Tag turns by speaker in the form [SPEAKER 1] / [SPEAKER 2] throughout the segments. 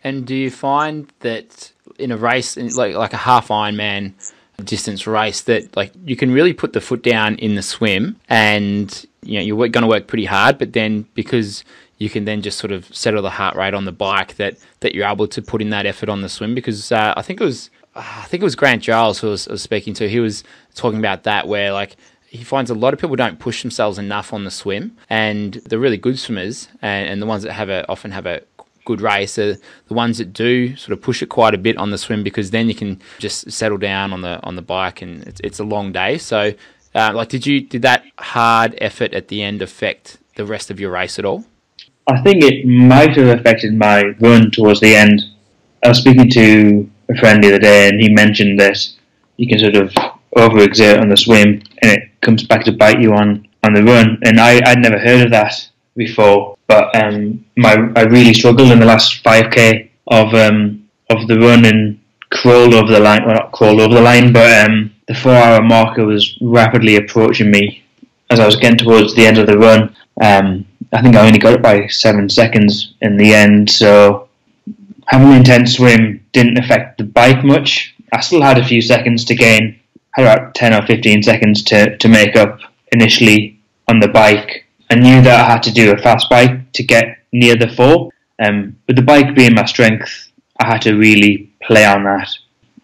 [SPEAKER 1] And do you find that in a race, like a half Ironman distance race, that like you can really put the foot down in the swim, and you're going to work pretty hard, but then because you can then just sort of settle the heart rate on the bike, that you're able to put in that effort on the swim? Because I think it was Grant Giles who I was speaking to. He was talking about that, where like he finds a lot of people don't push themselves enough on the swim, and the really good swimmers and the ones that often have a good race are the ones that do sort of push it quite a bit on the swim, because then you can just settle down on the bike, and it's a long day. So did that hard effort at the end affect the rest of your race at all?
[SPEAKER 2] I think it might have affected my run towards the end. I was speaking to a friend the other day, and he mentioned that you can sort of overexert on the swim and it comes back to bite you on the run, and I'd never heard of that before, but I really struggled in the last 5k of the run, and crawled over the line. Well, not crawled over the line, but the 4-hour marker was rapidly approaching me as I was getting towards the end of the run. I think I only got it by 7 seconds in the end, so having an intense swim didn't affect the bike much. I still had a few seconds to gain, had about 10 or 15 seconds to make up initially on the bike. I knew that I had to do a fast bike to get near the 4, but the bike being my strength, I had to really play on that.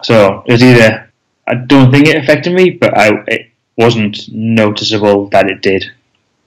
[SPEAKER 2] So it was either, I don't think it affected me, but it wasn't noticeable that it did.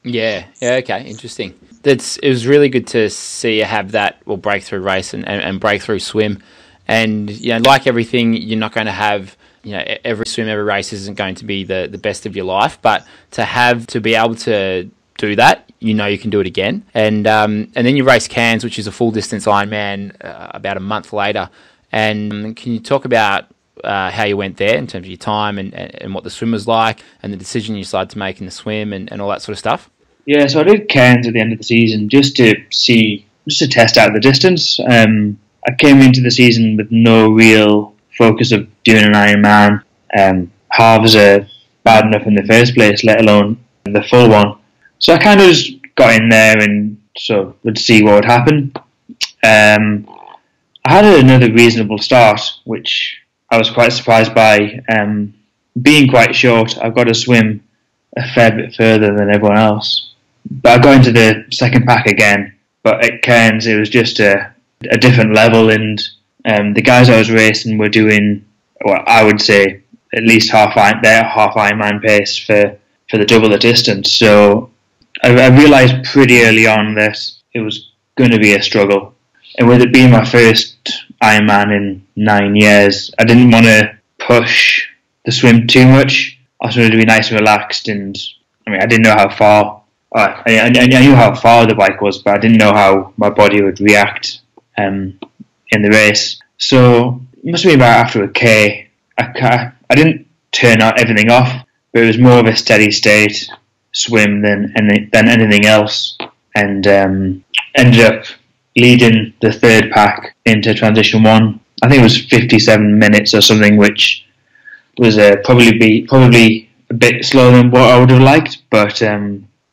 [SPEAKER 1] Yeah, okay, interesting. It was really good to see you have that breakthrough race and breakthrough swim. And like everything, you're not going to have every swim, every race isn't going to be the best of your life, but to be able to do that, you can do it again. And then you race Cairns, which is a full distance Ironman, about a month later. And can you talk about how you went there in terms of your time and what the swim was like, and the decision you decided to make in the swim and all that sort of stuff?
[SPEAKER 2] Yeah, so I did Cairns at the end of the season just to test out the distance. I came into the season with no real focus of doing an Ironman. Halves are bad enough in the first place, let alone the full one. So I kind of just got in there and so would see what would happen. I had another reasonable start, which I was quite surprised by. Being quite short, I've got to swim a fair bit further than everyone else. But I got into the second pack again. But at Cairns, it was just a different level, and the guys I was racing were doing, well, I would say at least half Ironman pace for the double the distance. So I realised pretty early on that it was going to be a struggle. And with it being my first Ironman in 9 years, I didn't want to push the swim too much. I wanted to be nice and relaxed, and I didn't know how far. I knew how far the bike was, but I didn't know how my body would react in the race. So it must have been about after a K. I didn't turn everything off, but it was more of a steady state swim than anything else, and ended up leading the third pack into transition 1. I think it was 57 minutes or something, which was probably a bit slower than what I would have liked, but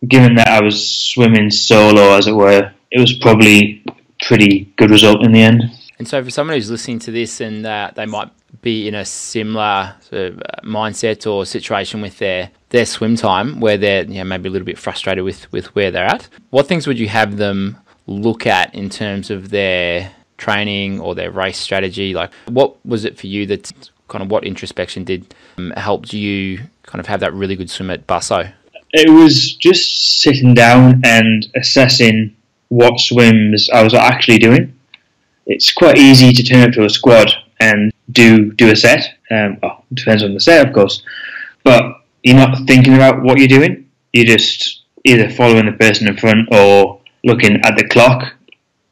[SPEAKER 2] given that I was swimming solo, as it were, it was probably a pretty good result in the end.
[SPEAKER 1] And so for someone who's listening to this and they might be in a similar sort of mindset or situation with their swim time, where they're maybe a little bit frustrated with where they're at, what things would you have them look at in terms of their training or their race strategy? Like, what was it for you that kind of, what introspection did helped you kind of have that really good swim at Busso?
[SPEAKER 2] It was just sitting down and assessing what swims I was actually doing. It's quite easy to turn up to a squad and do a set. It depends on the set, of course. But you're not thinking about what you're doing. You're just either following the person in front or looking at the clock,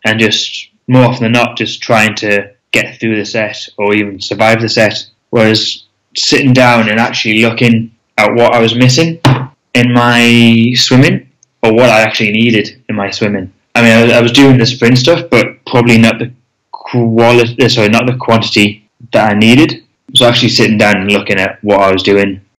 [SPEAKER 2] and just more often than not just trying to get through the set or even survive the set. Whereas sitting down and actually looking at what I was missing in my swimming, or what I actually needed in my swimming. I was doing the sprint stuff, but probably not the quantity that I needed. So actually sitting down and looking at what I was doing